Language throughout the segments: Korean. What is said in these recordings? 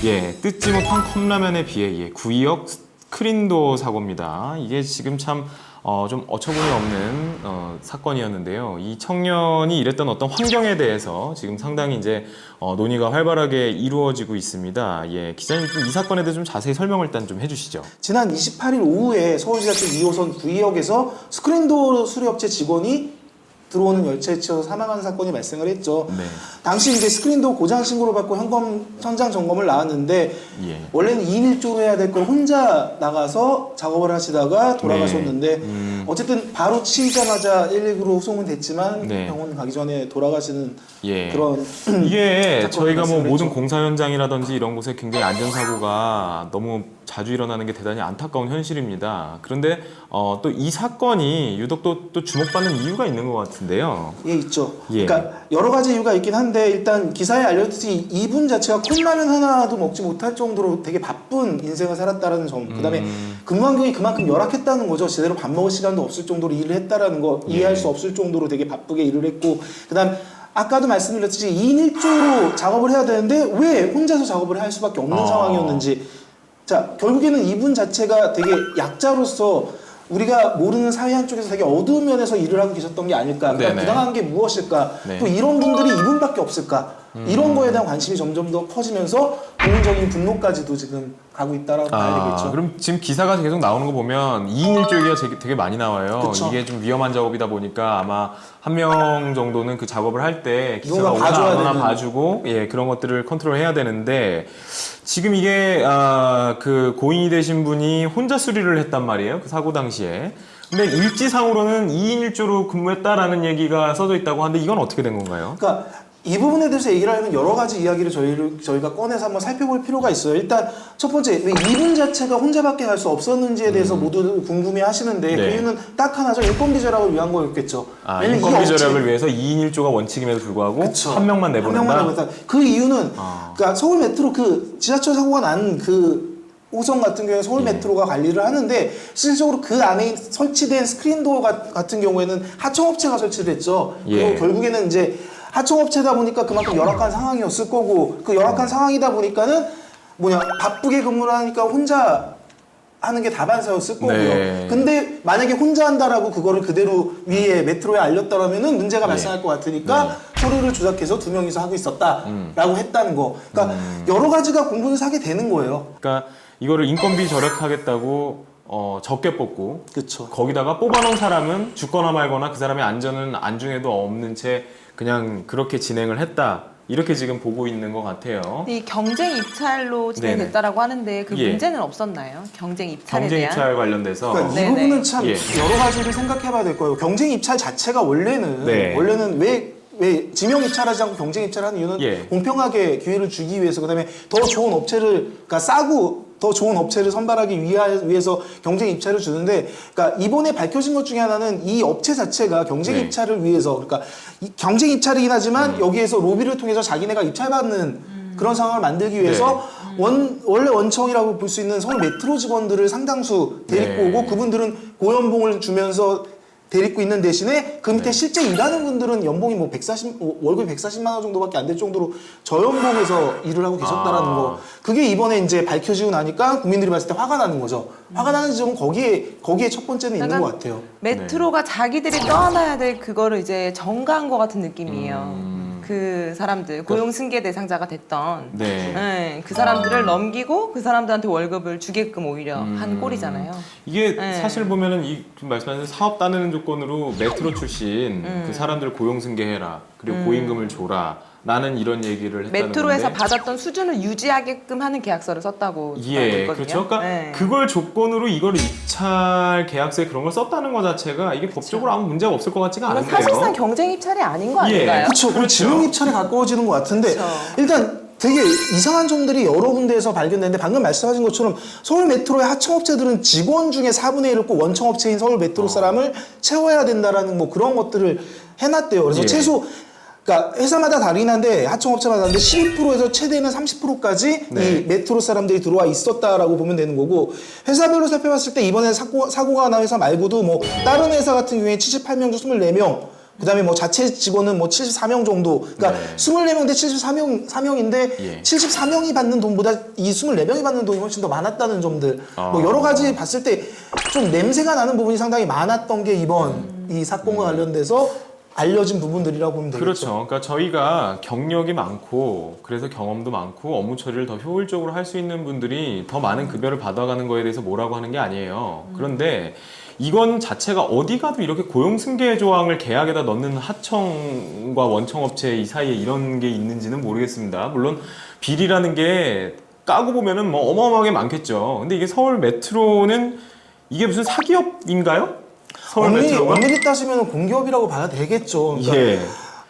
예, 뜯지 못한 컵라면에 비해 예, 구이역 스크린도 사고입니다. 이게 지금 참 좀 어처구니 없는 사건이었는데요. 이 청년이 일했던 어떤 환경에 대해서 지금 상당히 이제 논의가 활발하게 이루어지고 있습니다. 예, 기자님 이 사건에 대해서 좀 자세히 설명을 일단 좀 해주시죠. 지난 28일 오후에 서울지하철 2호선 구의역에서 스크린도어 수리업체 직원이 들어오는 열차에 치여서 사망하는 사건이 발생을 했죠. 네. 당시 이제 스크린도어 고장 신고를 받고 현장 점검을 나왔는데 예. 원래는 2인 1조로 해야 될 걸 혼자 나가서 작업을 하시다가 돌아가셨는데 어쨌든 바로 치이자마자 119로 후송은 됐지만 네. 병원 가기 전에 돌아가시는 예. 그런 이게 저희가 뭐 발생을 모든 했죠. 공사 현장이라든지 이런 곳에 굉장히 안전사고가 너무 자주 일어나는 게 대단히 안타까운 현실입니다. 그런데 또 이 사건이 유독 또 주목받는 이유가 있는 것 같은데요. 예, 있죠. 예. 그러니까 여러 가지 이유가 있긴 한데 일단 기사에 알려졌듯이 이분 자체가 컵라면 하나도 먹지 못할 정도로 되게 바쁜 인생을 살았다는 점, 그다음에 근무 환경이 그만큼 열악했다는 거죠. 제대로 밥 먹을 시간도 없을 정도로 일을 했다라는 거 이해할 수 없을 정도로 되게 바쁘게 일을 했고, 그다음 아까도 말씀드렸듯이 2인 1조로 작업을 해야 되는데 왜 혼자서 작업을 할 수밖에 없는 상황이었는지. 자, 결국에는 이분 자체가 되게 약자로서 우리가 모르는 사회 한쪽에서 되게 어두운 면에서 일을 하고 계셨던 게 아닐까. 그러니까 네네. 부당한 게 무엇일까. 네. 또 이런 분들이 이분밖에 없을까. 이런 거에 대한 관심이 점점 더 커지면서 국민적인 분노까지도 지금 가고 있다라고 봐야 되겠죠. 그럼 지금 기사가 계속 나오는 거 보면 2인 1조기가 되게 많이 나와요. 그쵸. 이게 좀 위험한 작업이다 보니까 아마 한 명 정도는 그 작업을 할 때 기사가 누군가 오나 봐줘야 안 오나 되는. 봐주고 예, 그런 것들을 컨트롤해야 되는데 지금 이게 그 고인이 되신 분이 혼자 수리를 했단 말이에요. 그 사고 당시에. 근데 일지상으로는 2인 1조로 근무했다라는 얘기가 써져 있다고 하는데 이건 어떻게 된 건가요? 그러니까 이 부분에 대해서 얘기를 하려면 여러 가지 이야기를 저희가 꺼내서 한번 살펴볼 필요가 있어요. 일단 첫 번째, 왜 이분 자체가 혼자밖에 갈 수 없었는지에 대해서 모두 궁금해 하시는데 네. 그 이유는 딱 하나죠. 인건비 절약을 위한 거였겠죠. 왜냐면 인건비 이 업체- 절약을 위해서 2인 1조가 원칙임에도 불구하고 그쵸. 한 명만 내보낸다? 한 명만 내보낸다. 그 이유는 그러니까 서울 메트로 그 지하철 사고가 난 그 호선 같은 경우에 서울 메트로가 관리를 하는데 실질적으로 그 안에 설치된 스크린도어 같은 경우에는 하청업체가 설치를 했죠. 예. 그리고 결국에는 이제 하청업체다 보니까 그만큼 열악한 상황이었을 거고, 그 열악한 상황이다 보니까는 바쁘게 근무를 하니까 혼자 하는 게 다반사였을 거고요. 네. 근데 만약에 혼자 한다라고 그거를 그대로 위에 메트로에 알렸다라면은 문제가 발생할 것 같으니까 서류를 조작해서 2명이서 하고 있었다라고 했다는 거. 그러니까 여러 가지가 공분을 사게 되는 거예요. 그러니까 이거를 인건비 절약하겠다고 적게 뽑고 그렇죠. 거기다가 뽑아놓은 사람은 죽거나 말거나 그 사람의 안전은 안중에도 없는 채 그냥 그렇게 진행을 했다. 이렇게 지금 보고 있는 것 같아요. 이 경쟁 입찰로 진행됐다라고 하는데 그 예. 문제는 없었나요? 경쟁 입찰에 경쟁 대한? 입찰 관련돼서 그러니까 이 네네. 부분은 참 예. 여러 가지를 생각해봐야 될 거예요. 경쟁 입찰 자체가 원래는 네. 왜 지명 입찰하지 않고 경쟁 입찰하는 이유는 예. 공평하게 기회를 주기 위해서, 그다음에 더 좋은 업체를, 그러니까 싸고 더 좋은 업체를 선발하기 위해서 경쟁 입찰을 주는데, 그러니까 이번에 밝혀진 것 중에 하나는 이 업체 자체가 경쟁 네. 입찰을 위해서, 그러니까 경쟁 입찰이긴 하지만 여기에서 로비를 통해서 자기네가 입찰받는 그런 상황을 만들기 위해서 원래 원청이라고 볼 수 있는 서울 메트로 직원들을 상당수 데리고 네. 오고, 그분들은 고연봉을 주면서 데리고 있는 대신에 그 밑에 실제 일하는 분들은 연봉이 월급이 140만 원 정도밖에 안 될 정도로 저연봉에서 일을 하고 계셨다라는 거. 그게 이번에 이제 밝혀지고 나니까 국민들이 봤을 때 화가 나는 거죠. 화가 나는 지점은 거기에 첫 번째는 있는 것 같아요. 메트로가 자기들이 떠안아야 될 그거를 이제 전가한 것 같은 느낌이에요. 그 사람들 고용 승계 대상자가 됐던 그 사람들을 넘기고 그 사람들한테 월급을 주게끔 오히려 한 꼴이잖아요. 이게 네. 사실 보면은 지금 말씀하신 사업 따내는 조건으로 메트로 출신 그 사람들 고용 승계해라, 그리고 고임금을 줘라. 나는 이런 얘기를 했다는 메트로에서 건데. 받았던 수준을 유지하게끔 하는 계약서를 썼다고 알고 예, 있거든요. 그렇죠. 그러니까 네. 그걸 조건으로 이걸 입찰 계약서에 그런 걸 썼다는 것 자체가 이게 법적으로 아무 문제가 없을 것 같지가 이건 않은데요. 사실상 경쟁 입찰이 아닌 거 예. 아닌가요? 그렇죠. 그럼 지명 입찰에 가까워지는 것 같은데, 그쵸. 일단 되게 이상한 점들이 여러 군데에서 발견되는데, 방금 말씀하신 것처럼 서울 메트로의 하청업체들은 직원 중에 4분의 1을 꼭 원청업체인 서울 메트로 사람을 채워야 된다라는 뭐 그런 것들을 해놨대요. 그래서 예. 최소, 그러니까 회사마다 다르긴 한데 하청업체마다 다른데 12%에서 최대는 30%까지 네. 이 메트로 사람들이 들어와 있었다라고 보면 되는 거고, 회사별로 살펴봤을 때 이번에 사고가 난 회사 말고도 뭐 다른 회사 같은 경우에 78명 중 24명, 그다음에 뭐 자체 직원은 뭐 74명 정도. 그러니까 네. 24명 대 74명인데 예. 74명이 받는 돈보다 이 24명이 받는 돈이 훨씬 더 많았다는 점들. 뭐 여러 가지 봤을 때 좀 냄새가 나는 부분이 상당히 많았던 게 이번 이 사건과 관련돼서 알려진 부분들이라고 보면 되겠죠. 그렇죠. 그러니까 저희가 경력이 많고 그래서 경험도 많고 업무 처리를 더 효율적으로 할 수 있는 분들이 더 많은 급여를 받아가는 거에 대해서 뭐라고 하는 게 아니에요. 그런데 이건 자체가 어디 가도 이렇게 고용승계 조항을 계약에다 넣는 하청과 원청업체 이 사이에 이런 게 있는지는 모르겠습니다. 물론 비리라는 게 까고 보면은 뭐 어마어마하게 많겠죠. 근데 이게 서울 메트로는 이게 무슨 사기업인가요? 서울 메트로가? 엄밀히 따지면 공기업이라고 봐야 되겠죠. 그러니까, 예.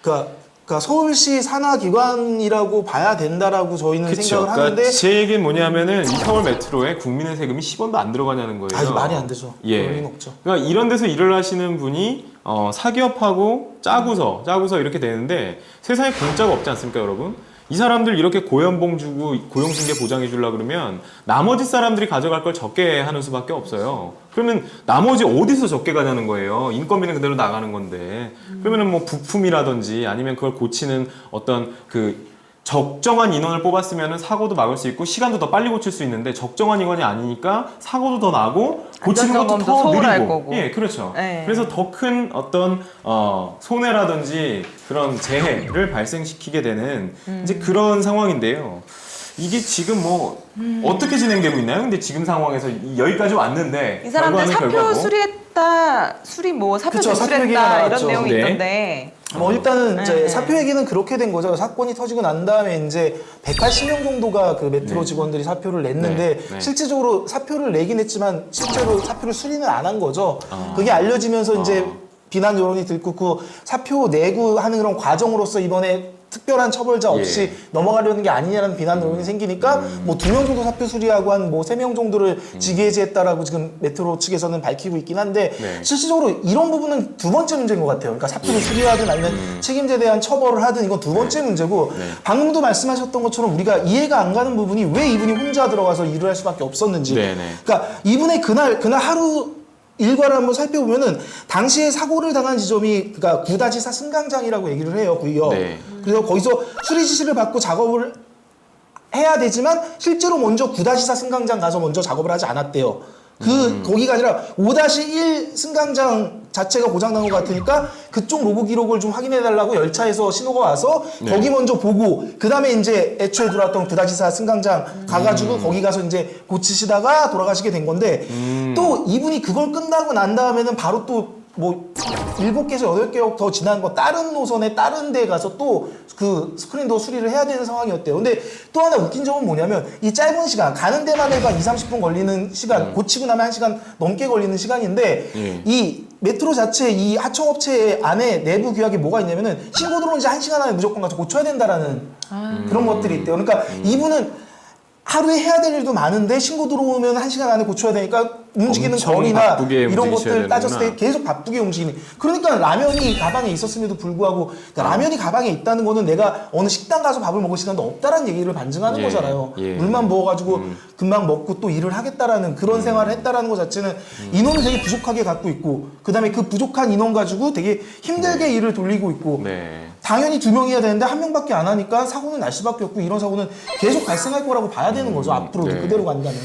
그러니까 서울시 산하기관이라고 봐야 된다라고 저희는 그쵸. 생각을 그러니까 하는데 제 얘기는 뭐냐면은 이 서울 메트로에 국민의 세금이 10원도 안 들어가냐는 거예요. 이거 말이 안 되죠. 예. 그럴 리는 없죠. 그러니까 이런 데서 일을 하시는 분이 사기업하고 짜고서 이렇게 되는데 세상에 공짜가 없지 않습니까, 여러분? 이 사람들 이렇게 고연봉 주고 고용승계 보장해 주려고 그러면 나머지 사람들이 가져갈 걸 적게 하는 수밖에 없어요. 그러면 나머지 어디서 적게 가냐는 거예요. 인건비는 그대로 나가는 건데. 그러면은 뭐 부품이라든지 아니면 그걸 고치는 어떤 그 적정한 인원을 뽑았으면 사고도 막을 수 있고 시간도 더 빨리 고칠 수 있는데 적정한 인원이 아니니까 사고도 더 나고 고치는 것도 안전점검도 더 소홀할 느리고. 거고. 예, 그렇죠. 네. 그래서 더 큰 어떤 손해라든지 그런 재해를 발생시키게 되는 이제 그런 상황인데요. 이게 지금 뭐 어떻게 진행되고 있나요? 근데 지금 상황에서 여기까지 왔는데 이 사람들 결과는 사표 결과고. 수리했다, 수리 뭐 사표 그쵸, 사표 얘기가 제출했다 이런 나왔죠. 내용이 네. 있던데. 뭐 일단은 이제 네. 사표 얘기는 그렇게 된 거죠. 사건이 터지고 난 다음에 이제 180명 정도가 그 메트로 네. 직원들이 사표를 냈는데 네. 네. 실질적으로 사표를 내긴 했지만 실제로 사표를 수리는 안 한 거죠. 아. 그게 알려지면서 이제 비난 여론이 들끓고 사표 내고 하는 그런 과정으로서 이번에 특별한 처벌자 없이 예. 넘어가려는 게 아니냐는 비난 여론이 생기니까 뭐 2명 정도 사표 수리하고 한 뭐 3명 정도를 직위해제했다라고 지금 메트로 측에서는 밝히고 있긴 한데 네. 실질적으로 이런 부분은 두 번째 문제인 것 같아요. 그러니까 사표를 수리하든 아니면 책임자에 대한 처벌을 하든 이건 두 번째 문제고 네. 방금도 말씀하셨던 것처럼 우리가 이해가 안 가는 부분이 왜 이분이 혼자 들어가서 일을 할 수밖에 없었는지. 네, 네. 그러니까 이분의 그날 하루 일과를 한번 살펴보면은 당시에 사고를 당한 지점이 그러니까 구다지사 승강장이라고 얘기를 해요, 구이요. 네. 그래서 거기서 수리 지시를 받고 작업을 해야 되지만 실제로 먼저 9-4 승강장 가서 먼저 작업을 하지 않았대요. 거기가 아니라 5-1 승강장 자체가 고장난 것 같으니까 그쪽 로그 기록을 좀 확인해 달라고 열차에서 신호가 와서 네. 거기 먼저 보고 그 다음에 이제 애초에 들어왔던 9-4 승강장 가가지고 거기 가서 이제 고치시다가 돌아가시게 된 건데 또 이분이 그걸 끝나고 난 다음에는 바로 또 뭐 7개에서 8개 더 지난 거 다른 노선에 다른 데 가서 또 그 스크린도 수리를 해야 되는 상황이었대요. 근데 또 하나 웃긴 점은 뭐냐면 이 짧은 시간 가는 데만 해가 2-30분 걸리는 시간 고치고 나면 1시간 넘게 걸리는 시간인데 예. 이 메트로 자체 이 하청업체 안에 내부 규약에 뭐가 있냐면은 신고 들어온 지 1시간 안에 무조건 가서 고쳐야 된다라는 그런 것들이 있대요. 그러니까 이분은 하루에 해야 될 일도 많은데 신고 들어오면 1시간 안에 고쳐야 되니까 움직이는 엄청 거리나 바쁘게 이런 움직이셔야 것들 따졌을 때 되는구나. 계속 바쁘게 움직이는. 그러니까 라면이 가방에 있었음에도 불구하고 그러니까 라면이 가방에 있다는 거는 내가 어느 식당 가서 밥을 먹을 시간도 없다라는 얘기를 반증하는 예, 거잖아요. 예. 물만 부어가지고 금방 먹고 또 일을 하겠다라는 그런 생활을 했다라는 것 자체는 인원을 되게 부족하게 갖고 있고 그다음에 그 부족한 인원 가지고 되게 힘들게 일을 돌리고 있고 네. 당연히 2명이어야 되는데 1명밖에 안 하니까 사고는 날 수밖에 없고 이런 사고는 계속 발생할 거라고 봐야 되는 거죠. 앞으로도 네. 그대로 간다면.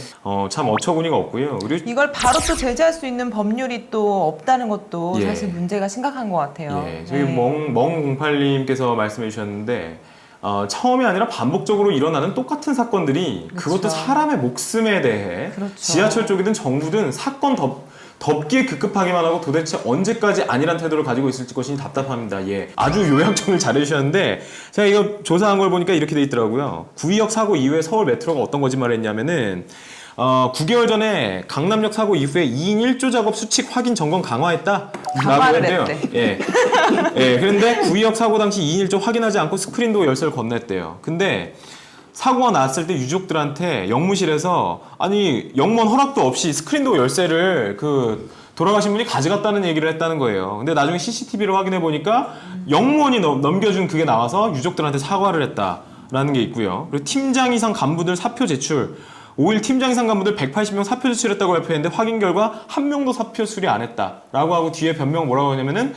참 어처구니가 없고요. 그리고 이걸 바로 또 제재할 수 있는 법률이 또 없다는 것도 예. 사실 문제가 심각한 것 같아요. 예, 저기 네. 멍08님께서 말씀해 주셨는데 처음이 아니라 반복적으로 일어나는 똑같은 사건들이 그것도 그렇죠. 사람의 목숨에 대해 그렇죠. 지하철 쪽이든 정부든 사건 덥게 급급하기만 하고 도대체 언제까지 아니란 태도를 가지고 있을지 것이 답답합니다. 예, 아주 요약정을 잘 해주셨는데 제가 이거 조사한 걸 보니까 이렇게 돼 있더라고요. 구의역 사고 이후에 서울 메트로가 어떤 거짓말을 했냐면은 9개월 전에 강남역 사고 이후에 2인 1조 작업 수칙 확인 점검 강화했다. 강화를 라고 했대요. 예. 예. 그런데 구의역 사고 당시 2인 1조 확인하지 않고 스크린도 열쇠를 건넸대요. 근데 사고가 났을 때 유족들한테 영무실에서 아니 영문 허락도 없이 스크린도 열쇠를 돌아가신 분이 가져갔다는 얘기를 했다는 거예요. 근데 나중에 CCTV를 확인해 보니까 영무원이 넘겨준 그게 나와서 유족들한테 사과를 했다라는 게 있고요. 그리고 팀장 이상 간부들 사표 제출 5일 팀장 이상 간부들 180명 사표 제출했다고 발표했는데 확인 결과 한 명도 사표 수리 안 했다라고 하고 뒤에 변명 뭐라고 하냐면은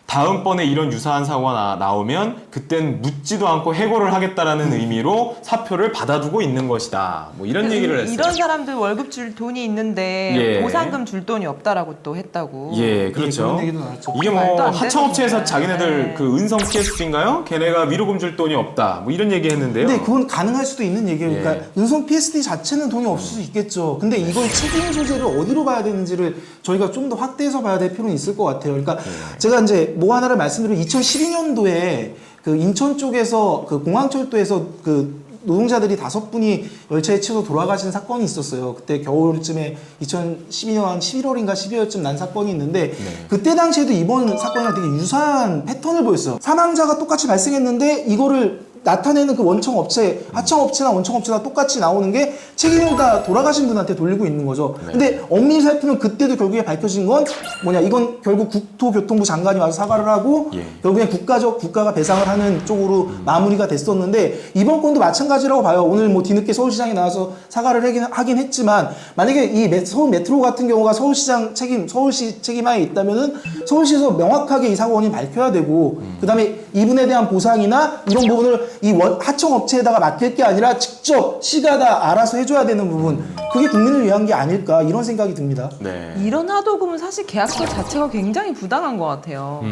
다음번에 이런 유사한 사고가 나오면 그땐 묻지도 않고 해고를 하겠다라는 의미로 사표를 받아두고 있는 것이다. 뭐 이런 얘기를 했어요. 이런 사람들 월급 줄 돈이 있는데 예. 보상금 줄 돈이 없다라고 또 했다고. 예, 그렇죠. 그런 얘기도 나왔죠. 이게 뭐 말도 안 되는 하청업체에서 소리야. 자기네들 네. 그 은성 PSD인가요? 걔네가 위로금 줄 돈이 없다. 뭐 이런 얘기 했는데요. 근데 그건 가능할 수도 있는 얘기예요. 예. 그러니까 은성 PSD 자체는 돈이 없을 수 있겠죠. 근데 이걸 책임 소재를 어디로 봐야 되는지를 저희가 좀 더 확대해서 봐야 될 필요는 있을 것 같아요. 그러니까 제가 이제 뭐 하나를 말씀드리면 2012년도에 그 인천 쪽에서 그 공항철도에서 그 노동자들이 5분이 열차에 치여서 돌아가신 사건이 있었어요. 그때 겨울쯤에 2012년 11월인가 12월쯤 난 사건이 있는데 그때 당시에도 이번 사건이랑 되게 유사한 패턴을 보였어요. 사망자가 똑같이 발생했는데 이거를 나타내는 그 원청 업체, 하청 업체나 원청 업체나 똑같이 나오는 게 책임을 다 돌아가신 분한테 돌리고 있는 거죠. 근데 엄밀히 살피면 그때도 결국에 밝혀진 건 뭐냐? 이건 결국 국토교통부 장관이 와서 사과를 하고 결국에 국가가 배상을 하는 쪽으로 마무리가 됐었는데 이번 건도 마찬가지라고 봐요. 오늘 뭐 뒤늦게 서울시장에 나와서 사과를 하긴 했지만 만약에 이 서울 메트로 같은 경우가 서울시장 책임, 서울시 책임하에 있다면은 서울시에서 명확하게 이 사고 원인 밝혀야 되고 그다음에 이분에 대한 보상이나 이런 부분을 이 하청 업체에다가 맡길 게 아니라 직접 시가 다 알아서 해줘야 되는 부분 그게 국민을 위한 게 아닐까 이런 생각이 듭니다. 네. 이런 하도급은 사실 계약서 자체가 굉장히 부당한 것 같아요.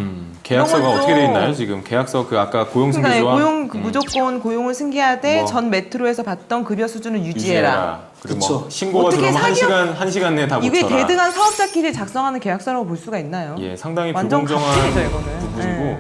계약서가 이런 건 어떻게 또- 돼 있나요? 지금 계약서 그 아까 고용 승계 그러니까 조항 고용 무조건 고용을 승계하되 뭐. 전 메트로에서 받던 급여 수준을 유지해라. 그리고 그쵸. 뭐 신고가 어떻게 들어오면 사기업- 한 시간 내에 다 이게 고쳐라. 대등한 사업자끼리 작성하는 계약서라고 볼 수가 있나요? 예, 상당히 완전 불공정한 갑질이죠, 이거는. 부분이고 네.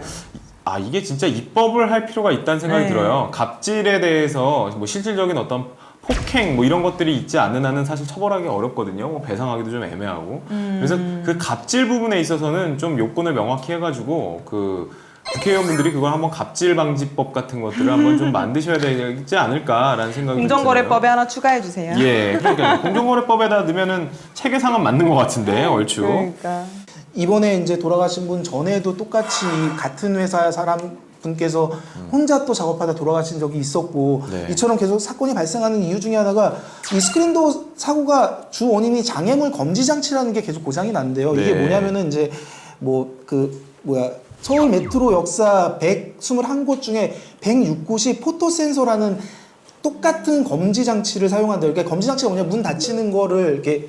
아 이게 진짜 입법을 할 필요가 있다는 생각이 네. 들어요. 갑질에 대해서 뭐 실질적인 어떤 폭행 뭐 이런 것들이 있지 않는 한은 사실 처벌하기 어렵거든요. 뭐 배상하기도 좀 애매하고. 그래서 그 갑질 부분에 있어서는 좀 요건을 명확히 해가지고 그 국회의원분들이 그걸 한번 갑질 방지법 같은 것들을 한번 좀 만드셔야 되지 않을까라는 생각이 공정거래법에 하나 추가해 주세요. 들어요. 예, 그러니까 공정거래법에다 넣으면은 체계상은 맞는 것 같은데 얼추. 그러니까. 이번에 이제 돌아가신 분 전에도 똑같이 같은 회사 사람 분께서 혼자 또 작업하다 돌아가신 적이 있었고 네. 이처럼 계속 사건이 발생하는 이유 중에 하나가 이 스크린도어 사고가 주 원인이 장애물 검지 장치라는 게 계속 고장이 난대요. 이게 네. 뭐냐면은 이제 서울 메트로 역사 121곳 중에 106곳이 포토 센서라는 똑같은 검지 장치를 사용한다. 그러니까 검지 장치가 뭐냐 문 닫히는 거를 이렇게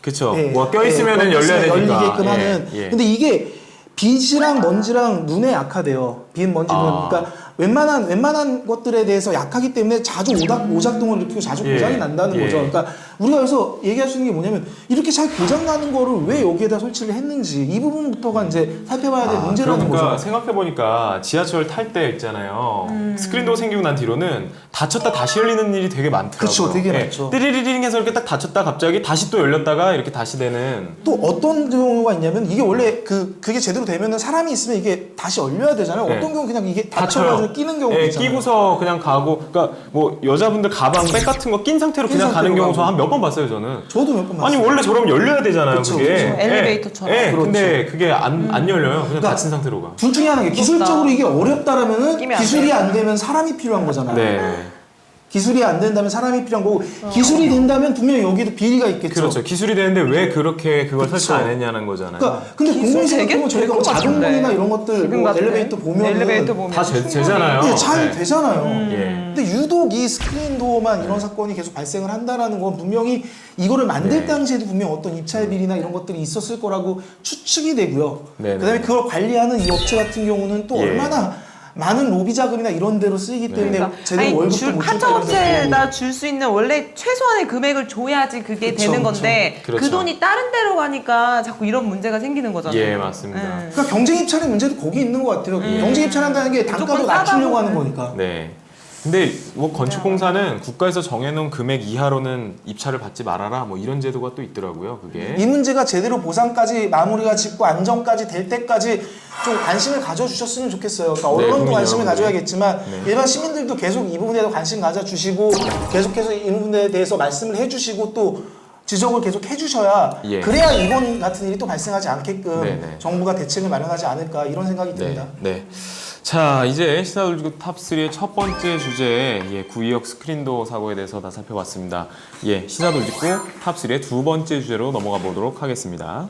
그쵸. 예, 뭐 껴있으면은 예, 열려야 되니까. 열리게끔 예, 하는. 예. 근데 이게 빛이랑 먼지랑 눈에 약하대요. 빛, 먼지, 눈. 아. 그러니까 웬만한 것들에 대해서 약하기 때문에 자주 오작동을 일으키고 자주 예, 고장이 난다는 예. 거죠. 그러니까 우리가 여기서 얘기할 수 있는 게 뭐냐면 이렇게 잘 고장 나는 거를 왜 여기에다 설치를 했는지 이 부분부터가 이제 살펴봐야 될 문제라는 그러니까 거죠. 생각해보니까 지하철 탈 때 있잖아요. 스크린도어 생기고 난 뒤로는 닫혔다 다시 열리는 일이 되게 많더라고요. 그쵸, 되게 예, 많죠. 띠리리링 해서 이렇게 딱 닫혔다 갑자기 다시 또 열렸다가 이렇게 다시 되는. 또 어떤 경우가 있냐면 이게 원래 그게 제대로 되면은 사람이 있으면 이게 다시 열려야 되잖아요. 네. 어떤 경우 그냥 이게 닫혀요. 닫혀가지고 끼는 경우도 예, 있잖아요. 끼고서 그냥 가고, 그러니까 뭐 여자분들 가방, 백 같은 거 낀 상태로 낀 그냥 가는 상태로 경우 저 가고. 한 몇 번 봤어요 저는. 저도 몇 번 봤어요. 아니 원래 저러면 열려야 되잖아요. 그쵸, 그게. 그쵸. 예. 엘리베이터처럼. 예, 그렇죠. 근데 그게 안 열려요. 그냥 그러니까 닫힌 상태로 가. 둘 중에 하나가 기술적으로 이게 어렵다라면은 끼면 안 기술이 돼요. 안 되면 사람이 필요한 거잖아요. 네. 기술이 안 된다면 사람이 필요한 거고 기술이 된다면 분명히 여기도 비리가 있겠죠. 그렇죠. 기술이 되는데 왜 그렇게 그걸 그쵸. 설치 안 했냐는 거잖아요. 그러니까 근데 기술 공무원 되게 생각해보면 저희가 뭐 될것 같은데. 자동문이나 이런 것들 지금 뭐 같은 엘리베이터 보면 엘리베이터 보면 다 충분히 제잖아요. 예, 잘 네. 되잖아요. 예. 근데 유독 이 스크린도어만 이런 사건이 계속 발생을 한다라는 건 분명히 이거를 만들 네. 당시에도 분명 어떤 입찰 비리나 이런 것들이 있었을 거라고 추측이 되고요. 네, 그다음에 네. 그걸 관리하는 이 업체 같은 경우는 또 예. 얼마나 많은 로비 자금이나 이런 데로 쓰이기 때문에 제대로 월급도 못 하청업체에다 줄 수 있는 원래 최소한의 금액을 줘야지 그게 그쵸, 되는 그쵸. 건데 그 그렇죠. 돈이 다른 데로 가니까 자꾸 이런 문제가 생기는 거잖아요. 예, 맞습니다. 예. 그러니까 경쟁 입찰의 문제도 거기 있는 것 같아요. 경쟁 입찰한다는 게 단가도 무조건 낮추려고 싸다고. 하는 거니까. 네. 근데 뭐 건축공사는 국가에서 정해놓은 금액 이하로는 입찰을 받지 말아라 뭐 이런 제도가 또 있더라고요. 그게. 이 문제가 제대로 보상까지 마무리가 짓고 안정까지 될 때까지 좀 관심을 가져주셨으면 좋겠어요. 그러니까 네, 언론도 국민 관심을 여러분들. 가져야겠지만 네. 일반 시민들도 계속 이 부분에 대해서 관심 가져주시고 계속해서 이 부분에 대해서 말씀을 해주시고 또 지적을 계속 해주셔야 예. 그래야 이번 같은 일이 또 발생하지 않게끔 네네. 정부가 대책을 마련하지 않을까 이런 생각이 듭니다. 네. 네. 자, 이제 시사돌지구 탑3의 첫 번째 주제, 구이역 스크린도어 사고에 대해서 다 살펴봤습니다. 시사돌지구 탑3의 두 번째 주제로 넘어가 보도록 하겠습니다.